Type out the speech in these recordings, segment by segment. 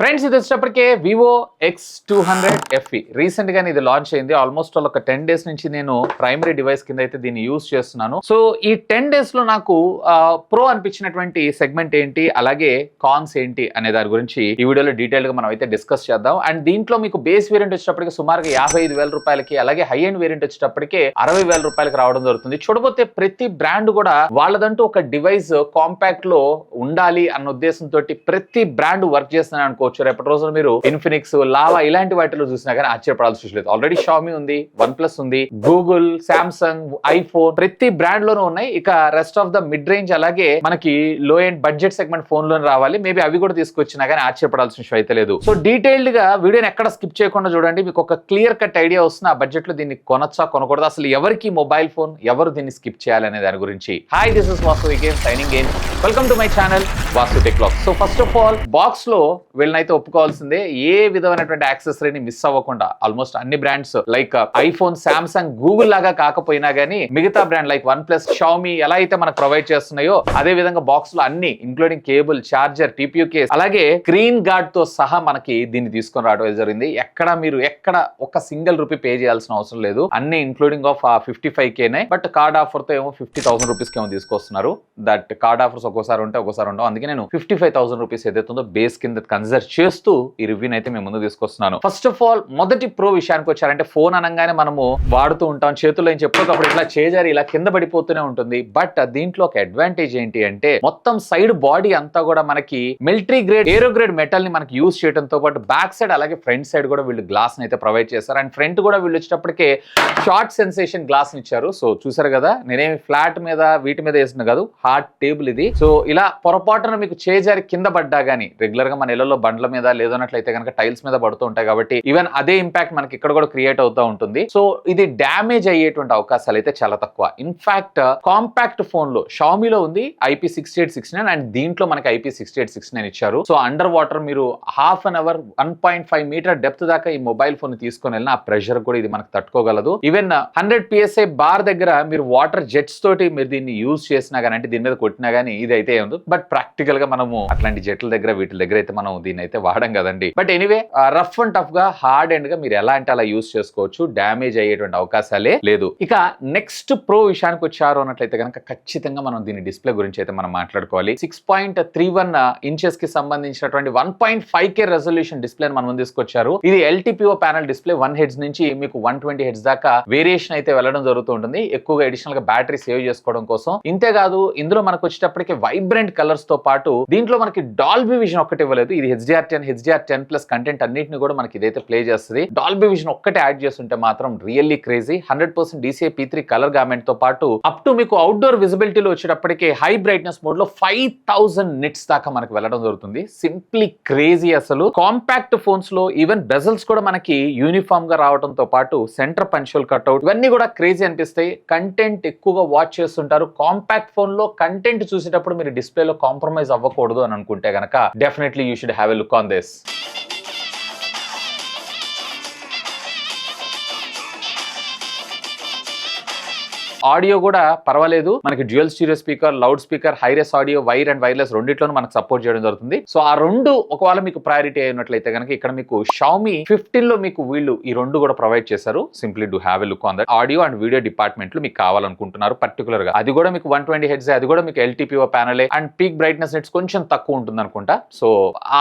Friends ఇది వచ్చేటప్పటికే Vivo X200 FE recent గా ఇది లాంచ్ అయింది. ఆల్మోస్ట్ ఒక 10 days నుంచి నేను ప్రైమరీ డివైస్ కింద అయితే దీన్ని యూజ్ చేస్తున్నాను. సో ఈ 10 days లో నాకు ప్రో అనిపించినటువంటి సెగ్మెంట్ ఏంటి, అలాగే కాన్స్ ఏంటి అనే దాని గురించి ఈ వీడియోలో డీటెయిల్ గా మనం అయితే డిస్కస్ చేద్దాం. అండ్ దీంట్లో మీకు బేస్ వేరియంట్ వచ్చేటప్పటికి సుమారుగా 55,000 రూపాయలకి, అలాగే హై ఎండ్ వేరియంట్ వచ్చేటప్పటికే 60,000 రూపాయలకి రావడం జరుగుతుంది. చూడబోతే ప్రతి బ్రాండ్ కూడా వాళ్ళదంటూ ఒక డివైస్ కాంపాక్ట్ లో ఉండాలి అన్న ఉద్దేశంతో ప్రతి బ్రాండ్ వర్క్ చేస్తున్నాను అనుకో. రేపటి రోజున మీరు ఇన్ఫినిక్స్, లావా ఇలాంటి వాటిలో చూసినా కానీ ఆశ్చర్యపడాల్సిన లేదు. ఆల్రెడీ షామీ ఉంది, వన్ ప్లస్ ఉంది, గూగుల్, సామ్సంగ్, ఐఫోన్ ప్రతి బ్రాండ్ లోనూ ఉన్నాయి. ఇక rest of the mid range అలాగే మనకి లో ఎండ్ బడ్జెట్ సెగ్మెంట్ ఫోన్ లోనే రావాలి. మేబీ అవి కూడా తీసుకొచ్చినా కానీ ఆశ్చర్యపడాల్సిన విషయం అయితే లేదు. సో డీటెయిల్డ్ గా వీడియోని ఎక్కడ స్కిప్ చేయకుండా చూడండి. మీకు ఒక క్లియర్ కట్ ఐడియా వస్తుంది ఆ బడ్జెట్ లో దీన్ని కొనొచ్చా కొనకూడదు, అసలు ఎవరికి మొబైల్ ఫోన్, ఎవరు దీన్ని స్కిప్ చేయాలి అనే దాని గురించి. Hi, this is Vasu again signing in. Welcome to my channel Vasu tech vlogs. So first of all box లో వీళ్ళనైతే ఒప్పుకోవాల్సిందే, ఏ విధమైనటువంటి యాక్సెసరీని మిస్ అవ్వకుండా ఆల్మోస్ట్ అన్ని brands like iPhone, Samsung, Google లాగా కాకపోయినా గానీ మిగతా brand like OnePlus, Xiaomi ఎలా అయితే మనకు ప్రొవైడ్ చేస్తున్నాయో అదే విధంగా బాక్స్ లో అన్ని including cable, charger, TPU case, అలాగే స్క్రీన్ గార్డ్ తో సహా మనకి దీన్ని తీసుకొని రావడం జరిగింది. మీరు ఎక్కడ ఒక సింగిల్ రూపీ పే చేయాల్సిన అవసరం లేదు. అన్ని including of 55K. But card offer తో ఏమో 50,000 రూపీస్ ఏమో తీసుకొస్తున్నారు. దట్ కార్డ్ ఆఫర్స్ ఒక్కోసారి ఉంటాయి, ఒక్కోసారి ఉండవు. అందుకే నేను 55,000 రూపీస్ ఏదైతుందో బేస్ కింద కన్సిడర్ చేస్తూ ఈ రివ్యూని అయితే మేము ముందు తీసుకొస్తున్నాను. ఫస్ట్ ఆఫ్ ఆల్ మొదటి ప్రో విషయానికి వచ్చారంటే, ఫోన్ అనగానే మనము వాడుతూ ఉంటాం, చేతుల్లో ఏం చెప్పుకోకప్పుడు ఇట్లా చేజారి ఇలా కింద పడిపోతూనే ఉంటుంది. బట్ దీంట్లో ఒక అడ్వాంటేజ్ ఏంటి అంటే, మొత్తం సైడ్ బాడీ అంతా కూడా మనకి మిలిటరీ గ్రేడ్, ఏరో గ్రేడ్ మెటల్ ని మనకి యూజ్ చేయడంతో పాటు బ్యాక్ సైడ్ అలాగే ఫ్రంట్ సైడ్ కూడా వీళ్ళు గ్లాస్ అయితే ప్రొవైడ్ చేస్తారు. అండ్ ఫ్రంట్ కూడా వీళ్ళు వచ్చేటప్పటికే షార్ట్ సెన్సేషన్ గ్లాస్ ఇచ్చారు. సో చూసారు కదా, నేనేమి ఫ్లాట్ మీద వీటి మీద వేసిన కాదు, హార్డ్ టేబుల్ ఇది. సో ఇలా పొరపాటున మీకు చేజారి కింద పడ్డా గానీ, రెగ్యులర్ గా మన ఇళ్లలో బండ్ల మీద లేదన్నట్లయితే కనుక టైల్స్ మీద పడుతూ ఉంటాయి కాబట్టి ఈవెన్ అదే ఇంపాక్ట్ మనకి ఇక్కడ కూడా క్రియేట్ అవుతూ ఉంటుంది. సో ఇది డ్యామేజ్ అయ్యేటువంటి అవకాశాలు అయితే చాలా తక్కువ. ఇన్ఫాక్ట్ కాంపాక్ట్ ఫోన్ లో షామీలో ఉంది IP6869 అండ్ దీంట్లో మనకి IP6869 ఇచ్చారు. సో అండర్ వాటర్ మీరు half an hour 1.5 metre depth దాకా ఈ మొబైల్ ఫోన్ తీసుకొని వెళ్ళిన ఆ ప్రెషర్ కూడా ఇది మనకు తట్టుకోగలదు. ఈవెన్ 100 PSI బార్ దగ్గర మీరు వాటర్ జెట్స్ తోటి మీరు దీన్ని యూజ్ చేసినా కానీ, అంటే దీని మీద కొట్టినా కానీ ఇది అయితే ఉంది. బట్ ప్రాక్టికల్ గా మనము అట్లాంటి జెట్ల దగ్గర వీటి దగ్గర అయితే మనం దీన్ని అయితే వాడం కదండి. But anyway, rough and tough గా, హార్డ్ అండ్ గా మీరు ఎలా అంటే అలా యూజ్ చేసుకోవచ్చు. డ్యామేజ్ అయ్యేటువంటి అవకాశాలే లేదు. ఇక నెక్స్ట్ ప్రో విషయానికి వచ్చారు అన్నట్లయితే కనుక ఖచ్చితంగా మనం దీని డిస్ప్లే గురించి అయితే మనం మాట్లాడుకోవాలి. 6.31 ఇంచెస్ కి సంబంధించినటువంటి 1.5K రెజల్యూషన్ డిస్ప్లే మనం ముందు తీసుకొచ్చారు. ఇది LTPO ప్యానల్ డిస్ప్లే. 1 హెడ్స్ నుంచి మీకు 120 హెడ్స్ దాకా వేరియేషన్ అయితే వెళ్ళడం జరుగుతూ ఉంటుంది, ఎక్కువగా అడిషనల్ గా బ్యాటరీ సేవ్ చేసుకోవడం కోసం. ఇంతేకాదు, ఇందులో మనకు వచ్చేటప్పటికి వైబ్రెంట్ కలర్స్ తో పాటు దీంట్లో మనకి డాల్బీ విజన్ ఒక్కటి ఇవ్వలేదు. ఇది HDR10+ కంటెంట్ అన్నిటిని కూడా మనకి ఇదైతే ప్లే చేస్తుంది. డాల్బీ విజన్ ఒక్కటే యాడ్ చేస్తుంటే మాత్రం really crazy. 100% DCI P3 colour garment తో పాటు అప్ టు మీకు అవుట్డోర్ విజిబిలిటీలో వచ్చేటప్పటికి హై బ్రైట్నెస్ మోడ్ లో 5000 నిట్స్ దాకా మనకి వెళ్ళడం జరుగుతుంది. Simply crazy. అసలు కాంపాక్ట్ ఫోన్స్ లో ఈవెన్ బెజల్స్ కూడా మనకి యూనిఫామ్ గా రావడంతో పాటు సెంటర్ పంచువల్ కట్అవుట్, ఇవన్నీ కూడా క్రేజీ అనిపిస్తాయి. కంటెంట్ ఎక్కువగా వాచ్ చేస్తుంటారు. కాంపాక్ట్ ఫోన్ లో కంటెంట్ చూసేటప్పుడు మీరు డిస్ప్లేలో కాంప్రమైజ్ అవ్వకూడదు అని అనుకుంటే గనక definitely you should have a look on this. Audio కూడా పర్వాలేదు, మనకి dual stereo speaker, loud speaker, hi res audio, wire and wireless రెండిట్లోనూ మనకు సపోర్ట్ చేయడం జరుగుతుంది. సో ఆ రెండు ఒకవేళ మీకు ప్రయారిటీ అయినట్లయితే కనుక ఇక్కడ మీకు షామీ 15 లో మీకు వీళ్ళు ఈ రెండు కూడా ప్రొవైడ్ చేశారు. Simply do have a look on that. Audio and video department లో మీకు కావాలనుకుంటున్నారు పర్టికులర్ గా, అది కూడా మీకు 120 హెడ్స్, అది కూడా మీకు LTPO ప్యానలే అండ్ పీక్ బ్రైట్నెస్ నెట్స్ కొంచెం తక్కువ ఉంటుంది అనుకుంటా. సో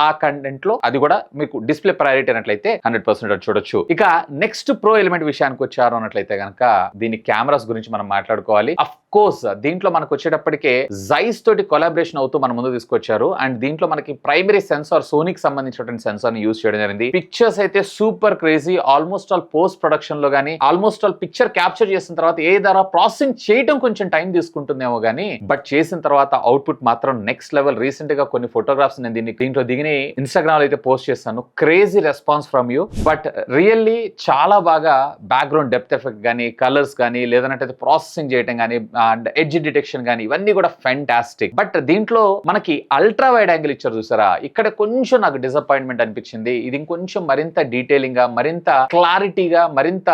ఆ కంటెంట్ లో అది కూడా మీకు డిస్ప్లే ప్రయారిటీ అయినట్లయితే 100% అది చూడొచ్చు. ఇక నెక్స్ట్ ప్రో ఎలిమెంట్ విషయానికి వచ్చారు అన్నట్లయితే కనుక దీని కెమెరాస్ గురించి మనం మాట్లాడుకోవాలి. అఫ్ కోర్స్ దీంట్లో మనకు వచ్చేటప్పటికే జైస్ తోటి కొలాబరేషన్ అవుతూ మన ముందు తీసుకొచ్చారు. అండ్ దీంట్లో మనకి ప్రైమరీ సెన్సార్, సోనీకి సంబంధించినటువంటి సెన్సార్ ని యూజ్ చేయడం జరిగింది. పిక్చర్స్ అయితే super crazy. Almost all post production లో గానీ, ఆల్మోస్ట్ ఆల్ పిక్చర్ క్యాప్చర్ చేసిన తర్వాత ఏ ద్వారా ప్రాసెసింగ్ చేయడం కొంచెం టైం తీసుకుంటుందేమో గానీ, బట్ చేసిన తర్వాత అవుట్పుట్ మాత్రం నెక్స్ట్ లెవెల్. రీసెంట్ గా కొన్ని ఫోటోగ్రాఫ్స్ నేను దీంట్లో దిగిని ఇన్స్టాగ్రామ్ లో అయితే పోస్ట్ చేస్తాను. Crazy response from you. But really చాలా బాగా బ్యాక్గ్రౌండ్ డెప్త్ ఎఫెక్ట్ గానీ, కలర్స్ గానీ, లేదంటే ప్రాసెసింగ్ చేయడం కానీ, అండ్ ఎడ్జ్ డిటెక్షన్ కానీ ఇవన్నీ కూడా ఫెంటాస్టిక్. బట్ దీంట్లో మనకి అల్ట్రా వైడ్ యాంగిల్ ఇచ్చారు చూసారా, ఇక్కడ కొంచెం నాకు డిసప్పాయింట్మెంట్ అనిపించింది. ఇది ఇంకొంచెం మరింత డీటెయిలింగ్ గా, మరింత క్లారిటీగా, మరింత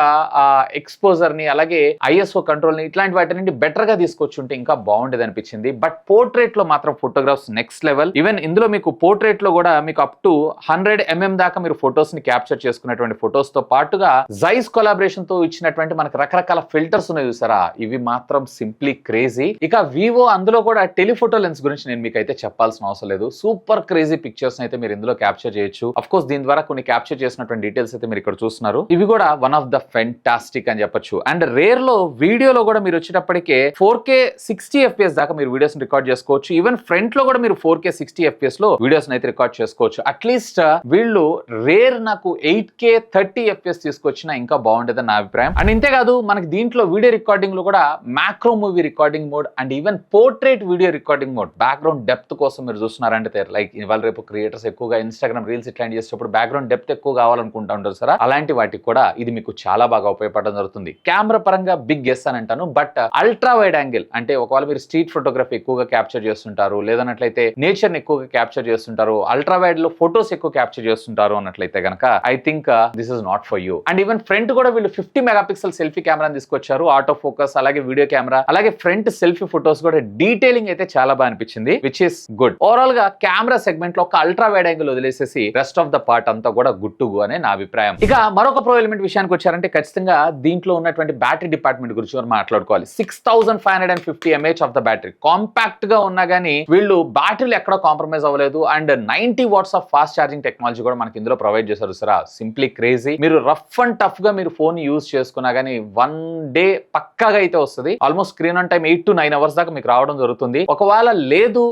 ఎక్స్పోజర్ ని అలాగే ఐఎస్ఓ కంట్రోల్ ని ఇట్లాంటి వాటి నుండి బెటర్ గా తీసుకొచ్చుంటే ఇంకా బాగుండేది అనిపించింది. బట్ పోర్ట్రేట్ లో మాత్రం ఫోటోగ్రాఫ్స్ నెక్స్ట్ లెవెల్. ఈవెన్ ఇందులో మీకు పోర్ట్రేట్ లో కూడా మీకు అప్ టు 100 mm దాకా మీరు ఫొటోస్ ని క్యాప్చర్ చేసుకున్నటువంటి ఫొటోస్ తో పాటుగా జైస్ కొలాబరేషన్ తో ఇచ్చినటువంటి మనకు రకరకాల ఫిల్టర్స్ ఉన్నాయి చూసారా, ఇవి మాత్రం సింప్లీ క్రేజీ. ఇక వివో అందులో కూడా టెలిఫోటో లెన్స్ గురించి నేను మీకు అయితే చెప్పాల్సిన అవసరం లేదు. సూపర్ క్రేజీ పిక్చర్స్ అయితే మీరు ఇందులో క్యాప్చర్ చేయొచ్చు. అఫ్ కోర్స్ దీని ద్వారా కొన్ని క్యాప్చర్ చేసినటువంటి డీటెయిల్స్ అయితే మీరు ఇక్కడ చూస్తున్నారు. ఇవి కూడా వన్ ఆఫ్ ద ఫెంటాస్టిక్ అని చెప్పొచ్చు. అండ్ రేర్ లో వీడియోలో కూడా మీరు వచ్చేటప్పటికే 4K 60 FPS దాకా మీరు వీడియోస్ రికార్డ్ చేసుకోవచ్చు. ఈవెన్ ఫ్రంట్ లో కూడా మీరు 4K 60 FPS లో వీడియోస్ అయితే రికార్డ్ చేసుకోవచ్చు. అట్లీస్ట్ వీళ్ళు రేర్ నాకు 8K 30 FPS తీసుకొచ్చినా ఇంకా బాగుంటుందని నా అభిప్రాయం. అండ్ ఇంతేకాదు మనకి దీంట్లో వీడియో రికార్డింగ్ లో కూడా macro movie recording mode and even portrait video recording mode, background depth కోసం మీరు చూస్తున్నారంటే లైక్ ఇవాళ రేపు క్రియేటర్స్ ఎక్కువగా ఇన్స్టాగ్రామ్ రీల్స్ ఇట్లాంటి చేసేటప్పుడు బ్యాక్గ్రౌండ్ డెప్త్ ఎక్కువ కావాలనుకుంటా ఉంటారు సార్, అలాంటి వాటికి కూడా ఇది మీకు చాలా బాగా ఉపయోగపడడం జరుగుతుంది. కెమెరా పరంగా బిగ్ ఎస్ అని అంటాను. బట్ అల్ట్రా వైడ్ యాంగిల్ అంటే ఒకవేళ మీరు స్ట్రీట్ ఫోటోగ్రఫీ ఎక్కువగా క్యాప్చర్ చేస్తుంటారు, లేదన్నట్లయితే నేచర్ ని ఎక్కువగా క్యాప్చర్ చేస్తుంటారు, అల్ట్రా వైడ్ లో ఫోటోస్ ఎక్కువ క్యాప్చర్ చేస్తుంటారు అన్నట్లయితే కనుక I think this is not for you. And even front కూడా వీళ్ళు 50 మెగాపిక్సెల్ సెల్ఫీ కెమెరాని తీసుకొచ్చారు, ఆటో ఫోకస్ అలాగే వీడియో కెమెరా అలాగే ఫ్రంట్ సెల్ఫీ ఫోటోస్ కూడా డీటెయిలింగ్ అయితే చాలా బాగా అనిపించింది, విచ్ ఇస్ గుడ్. ఓవరాల్ గా కెమెరా సెగ్మెంట్ లో ఒక అల్ట్రా వైడ్ యాంగిల్ వదిలేసేసి రెస్ట్ ఆఫ్ ద పార్ట్ అంతా కూడా గుడ్ టు గో అనే నా అభిప్రాయం. ఇక మరొక ప్రో ఎలిమెంట్ విషయానికి వచ్చారంటే ఖచ్చితంగా దీంట్లో ఉన్నటువంటి బ్యాటరీ డిపార్ట్మెంట్ గురించి మనం మాట్లాడుకోవాలి. 6550 mAh of the battery, compact గా ఉన్నా గానీ వీళ్ళు బ్యాటరీలు ఎక్కడ కాంప్రమైజ్ అవ్వలేదు. And 90 watts of fast charging technology కూడా మనకి ఇందులో ప్రొవైడ్ చేశారు సరా, సింప్లీ క్రేజీ. మీరు రఫ్ అండ్ టఫ్ గా మీరు ఫోన్ యూజ్ చేసుకున్నా గానీ 1 day పక్కాగా అయితే వస్తుంది. Almost screen on time 8 to 9 hours దాకా మీకు రావడం జరుగుతుంది. ఒకవేళ లేదు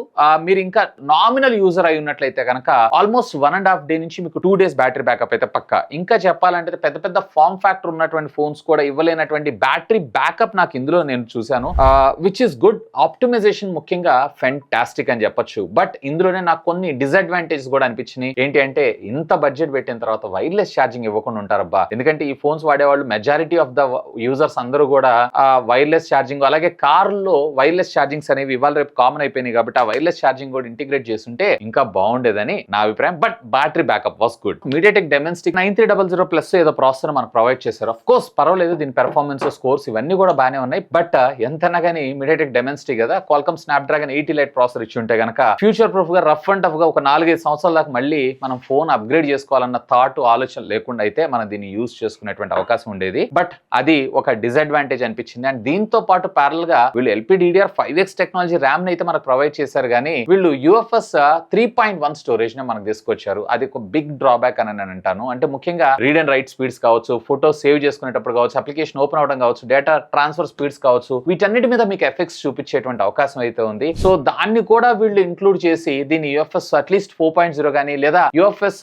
మీరు ఇంకా నామినల్ యూజర్ అయి ఉన్నట్లయితే కనుక ఆల్మోస్ట్ 1.5 day నుంచి మీకు 2 days బ్యాటరీ బ్యాకప్ అయితే పక్కా. ఇంకా చెప్పాలంటే పెద్ద పెద్ద ఫార్మ్ ఫ్యాక్టర్ ఉన్నటువంటి ఫోన్స్ కూడా ఇవ్వలేనటువంటి బ్యాటరీ బ్యాకప్ నాకు ఇందులో నేను చూశాను, విచ్ ఇస్ గుడ్. ఆప్టిమైజేషన్ ముఖ్యంగా ఫెంటాస్టిక్ అని చెప్పొచ్చు. బట్ ఇందులోనే నాకు కొన్ని డిసడ్వాంటేజెస్ కూడా అనిపించినాయి. ఏంటి అంటే ఇంత బడ్జెట్ పెట్టిన తర్వాత వైర్లెస్ ఛార్జింగ్ ఇవ్వకుండా ఉంటారబ్బా. ఎందుకంటే ఈ ఫోన్స్ వాడేవాళ్ళు మెజారిటీ ఆఫ్ ద యూజర్స్ అందరూ కూడా వైర్లెస్ ఛార్జింగ్ అలాగే కార్లో వైర్లెస్ ఛార్జింగ్స్ అనేవి ఇవాళ రేపు కామన్ అయిపోయినాయి కాబట్టి ఆ వైర్లెస్ ఛార్జింగ్ కూడా ఇంటిగ్రేట్ చేస్తుంటే ఇంకా బాగుండేదని నా అభిప్రాయం. But battery backup was good. MediaTek Dimensity 9300 plus ఏదో ప్రాసెసర్ మనకు ప్రొవైడ్ చేశారు. ఆఫ్ కోర్స్ పర్వాలేదు, దీని పెర్ఫార్మెన్స్ స్కోర్స్ ఇవన్నీ కూడా బాగానే ఉన్నాయి. బట్ ఎంతైనా కానీ మీడియాటెక్ డైమెన్సిటీ కదా, క్వాల్కమ్ స్నాప్డ్రాగన్ 80 Lite ప్రాసెసర్ ఇచ్చి ఉంటే కనుక ఫ్యూచర్ ప్రూఫ్ గా రఫ్ అండ్ టఫ్ గా ఒక 4-5 సంవత్సరాల దాకా మళ్ళీ మనం ఫోన్ అప్గ్రేడ్ చేసుకోవాలన్న థాట్ ఆలోచన లేకుండా అయితే మనం దీన్ని యూజ్ చేసుకునేటువంటి అవకాశం ఉండేది. బట్ అది ఒక డిసడ్వాంటేజ్ అనిపించింది. అండ్ దీంతో పాటు ప్యారల్ గా వీళ్ళు LPDDR5X టెక్నాలజీ ర్యామ్ అయితే మనకు ప్రొవైడ్ చేశారు కానీ వీళ్ళు UFS 3.1 స్టోరేజ్ ని మనకు తీసుకొచ్చారు. అది ఒక బిగ్ డ్రాబ్యాక్ అని నేను అంటాను. అంటే ముఖ్యంగా రీడ్ అండ్ రైట్ స్పీడ్స్ కావచ్చు, ఫోటో సేవ్ చేసుకునేటప్పుడు కావచ్చు, అప్లికేషన్ ఓపెన్ అవడం కావచ్చు, డేటా ట్రాన్స్ఫర్ స్పీడ్స్ కావచ్చు, వీటన్నిటి మీద మీకు ఎఫెక్ట్స్ చూపించేటువంటి అవకాశం అయితే ఉంది. సో దాన్ని కూడా వీళ్ళు ఇంక్లూడ్ చేసి దీన్ని UFS అట్లీస్ట్ 4.0 కానీ లేదా UFS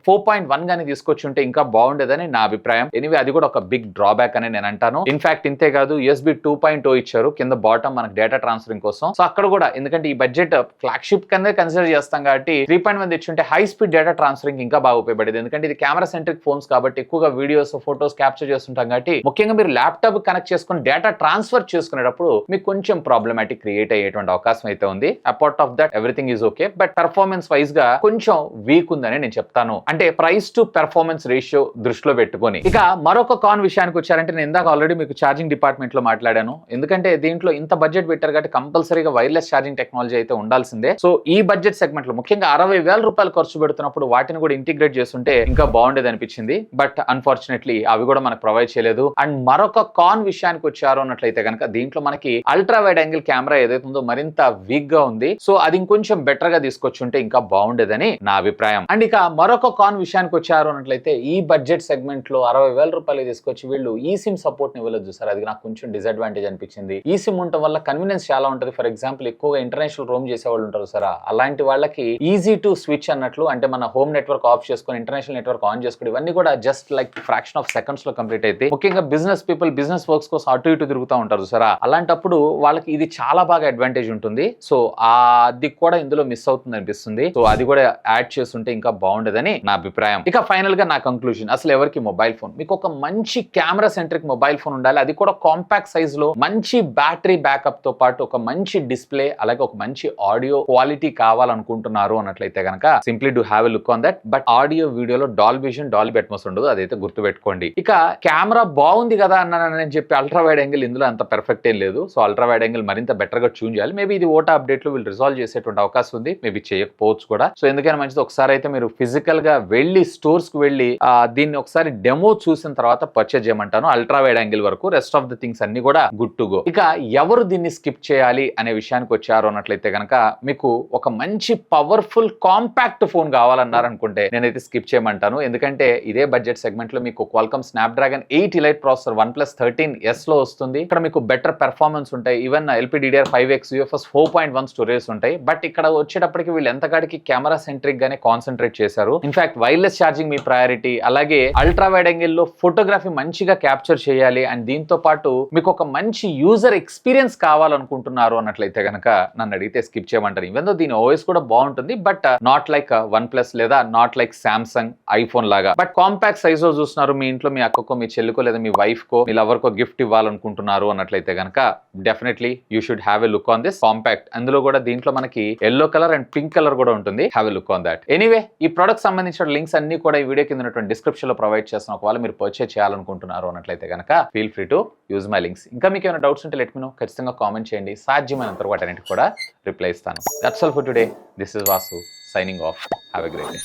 4.1 కానీ తీసుకొచ్చి ఉంటే ఇంకా బాగుండేదని నా అభిప్రాయం. ఎనివే అది కూడా ఒక బిగ్ డ్రాబ్యాక్ అని నేను అంటాను. ఇన్ఫాక్ట్ ఇంతే కాదు, USB 2.0 ఇచ్చారు కింద బాటమ్ మనకు డేటా ట్రాన్స్ఫరింగ్ కోసం. సో అక్కడ కూడా ఎందుకంటే ఈ బడ్జెట్ ఫ్లాగ్షిప్ కింద కన్సిడర్ చేస్తాం కాబట్టి 3.1 తెచ్చుంటే హై స్పీడ్ డేటా ట్రాన్స్ఫరింగ్ ఇంకా బాగా ఉపయోగపడేది. ఎందుకంటే ఇది కెమెరా సెంట్రిక్ ఫోన్స్ కాబట్టి ఎక్కువగా వీడియోస్ ఫోటోస్ క్యాప్చర్ చేస్తుంటాం కాబట్టి ముఖ్యంగా మీరు ల్యాప్టాప్ కనెక్ట్ చేసుకుని డేటా ట్రాన్స్ఫర్ చేసుకునేటప్పుడు మీకు కొంచెం ప్రాబ్లమాటిక్ క్రియేట్ అయ్యేటువంటి అవకాశం అయితే ఉంది. Apart of that everything is okay. But performance wise గా కొంచెం వీక్ ఉందని నేను చెప్తాను. అంటే ప్రైస్ టు పెర్ఫార్మెన్స్ రేషియో దృష్టిలో పెట్టుకొని. ఇక మరొక కాన్ విషయానికి వచ్చారంటే నేను ఇందాక ఆల్రెడీ మీకు ఛార్జింగ్ డిపార్ట్మెంట్ లో మాట్లాడాను. ఎందుకంటే దీంట్లో ఇంత బడ్జెట్ పెట్టారు కాబట్టి కంపల్సరీగా వైర్లెస్ ఛార్జింగ్ టెక్నాలజీ అయితే ఉండాల్సిందే. సో ఈ బడ్జెట్ సెగ్మెంట్ లో ముఖ్యంగా 60,000 రూపాయలు ఖర్చు పెడుతున్నప్పుడు వాటిని కూడా ఇంటిగ్రేట్ చేస్తుంటే ఇంకా బాగుండేది అనిపించింది. బట్ అన్ఫార్చునేట్లీ అవి కూడా మనకు ప్రొవైడ్ చేయలేదు. అండ్ మరొక కాన్ విషయానికి వచ్చారు అన్నట్లయితే కనుక దీంట్లో మనకి అల్ట్రా వైడ్ యాంగిల్ కెమెరా ఏదైతే ఉందో మరింత వీక్ గా ఉంది. సో అది ఇంకొంచెం బెటర్ గా తీసుకొచ్చుంటే ఇంకా బాగుండేదని నా అభిప్రాయం. అండ్ ఇక మరొక కాన్ విషయానికి వచ్చారు అన్నట్లయితే ఈ బడ్జెట్ సెగ్మెంట్ లో 60,000 రూపాయలు తీసుకొచ్చి వీళ్ళు ఈ సిమ్ సపోర్ట్ ఇవ్వలేదు సార్. అది నాకు కొంచెం డిసడ్వాంటేజ్ అనిపించింది. ఈ సిమ్ ఉండటం వల్ల కన్వీనియన్స్ చాలా ఉంటుంది. ఫర్ ఎగ్జాంపుల్ ఎక్కువగా ఇంటర్నేషనల్ రోమ్ చేసే వాళ్ళు ఉంటారు సార్, అలాంటి వాళ్ళకి ఈజీ టు స్విచ్ అన్నట్లు, అంటే మన హోమ్ నెట్వర్క్ ఆఫ్ చేసుకొని ఇంటర్నేషనల్ నెట్వర్క్ ఆన్ చేసుకుని ఇవన్నీ కూడా just like fraction of seconds లో కంప్లీట్ అయితే ముఖ్యంగా బిజినెస్ పీపుల్ బిజినెస్ వర్క్స్ కోసం అటు ఇటు తిరుగుతూ ఉంటారు సార్. అలాంటప్పుడు వాళ్ళకి ఇది చాలా బాగా అడ్వాంటేజ్ ఉంటుంది. సో అది కూడా ఇందులో మిస్ అవుతుంది అనిపిస్తుంది. సో అది కూడా యాడ్ చేస్తుంటే ఇంకా బాగుండదని నా అభిప్రాయం. ఇక ఫైనల్ గా నా కంక్లూజన్, అసలు ఎవరికి మొబైల్ ఫోన్ మీకు ఒక మంచి కెమెరా సెంట్రిక్ మొబైల్ ఫోన్ ఉండాలి. అది కూడా కాంపాక్ట్ సైజ్ లో మంచి బ్యాటరీ బ్యాకప్ తో పాటు ఒక మంచి డిస్ప్లే అలాగే ఒక మంచి ఆడియో క్వాలిటీ కావాలనుకుంటున్నారు అన్నట్లయితే కనుక simply do have a look on that. But audio వీడియోలో డాల్బీ విజన్ డాల్బీ అట్మాస్ ఉండదు, అదైతే గుర్తుపెట్టుకోండి. ఇక కెమెరా బాగుంది కదా అన్నానని చెప్పి అల్ట్రా వైడ్ యాంగిల్ ఇందులో అంత పర్ఫెక్ట్ ఏం లేదు. సో అల్ట్రా వైడ్ యాంగిల్ మరింత బెటర్ గా ట్యూన్ చేయాలి. మేబీ ఇది ఓటా అప్డేట్ లో వీళ్ళు రిజాల్వ్ చేసేటువంటి అవకాశం ఉంది, మేబీ చేయకపోవచ్చు కూడా. సో ఎందుకైనా మంచిది ఒకసారి అయితే మీరు ఫిజికల్ గా వెళ్ళి స్టోర్స్ కు వెళ్ళి దీన్ని ఒకసారి డెమో చూసిన తర్వాత పర్చేజ్ చేయమంటాను. అల్ట్రా వైడ్ యాంగిల్ వరకు రెస్ట్ ఆఫ్ ద థింగ్స్ అన్ని కూడా గుడ్ టు గో. ఇక ఎవరు దీన్ని స్కిప్ చేయాలి అనే విషయానికి వచ్చారు అన్నట్లయితే కనుక మీకు ఒక మంచి పవర్ఫుల్ కాంపాక్ట్ ఫోన్ కావాలన్నారు అనుకుంటే నేనైతే స్కిప్ చేయమంటాను. ఎందుకంటే ఇదే బడ్జెట్ సెగ్మెంట్ లో మీకు Qualcomm Snapdragon 8 elite processor OnePlus 13s లో వస్తుంది. ఇక్కడ మీకు బెటర్ పెర్ఫార్మెన్స్ ఉంటాయి. ఈవెన్ LPDDR5X UFS 4.1 స్టోరేజ్ ఉంటాయి. బట్ ఇక్కడ వచ్చేటప్పటికి వీళ్ళు ఎంతకాడికి కెమెరా సెంట్రిక్ గానే కాన్సన్ట్రేట్ చేశారు. ఇన్ఫాక్ట్ వైర్లెస్ ఛార్జింగ్ మీ ప్రయారిటీ, అలాగే అల్ట్రా వైడ్ యాంగిల్ లో ఫోటోగ్రఫీ మంచిగా క్యాప్చర్ చేయాలి అండ్ దీంతో పాటు మీకు ఒక మంచి యూజర్ ఎక్స్పీరియన్స్ కావాలనుకుంటున్నారు అన్నట్లయితే కనుక నన్ను అడిగితే స్కిప్ చేయమంటారు. ఈవెన్ దో దీని ఓఎస్ కూడా బాగుంటుంది, బట్ నాట్ లైక్ OnePlus లేదా నాట్ లైక్ సామ్సంగ్ ఐఫోన్ లాగా. బట్ కాంపాక్ట్ సైజ్ లో చూస్తున్నారు, మీ ఇంట్లో మీ అక్కకో మీ చెల్లికో లేదా మీ వైఫ్ కో మీ లవర్ కో గిఫ్ట్ ఇవ్వాలనుకుంటున్నారు అన్నట్లయితే కనుక definitely you should have a look on this compact. అందులో కూడా దీంట్లో మనకి yellow colour and pink colour కూడా ఉంటుంది. Have a look on that. Anyway ఈ ప్రొడక్ట్ సంబంధించిన లింక్స్ అన్ని కూడా ఈ వీడియో కింద ఉన్నటువంటి డిస్క్రిప్షన్ లో ప్రొవైడ్ చేస్తాను. ఒకవేళ మీరు పర్చేస్ చేయాలనుకుంటున్నారు అన్నట్లయితే కనుక feel free to use my links. ఇంకా మీకు ఏమైనా డౌట్స్ ఉంటే లెట్ మీ నో, ఖచ్చితంగా కామెంట్ చేయండి. సాధ్యమైనంత వాటన్నిటికి కూడా రిప్లై ఇస్తాను. That's all for today. This is Vasu signing off. Have a great day.